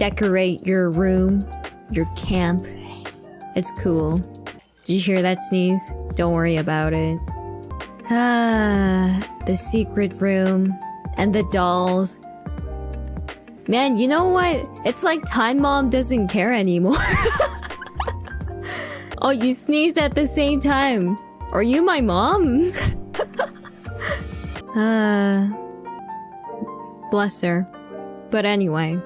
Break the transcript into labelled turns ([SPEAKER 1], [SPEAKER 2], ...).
[SPEAKER 1] decorate your room, your camp. It's cool. Did you hear that sneeze? Don't worry about it. The secret room and the dolls. Man, you know what? It's like Time Mom doesn't care anymore. Oh, you sneezed at the same time. Are you my mom? Bless her. But anyway,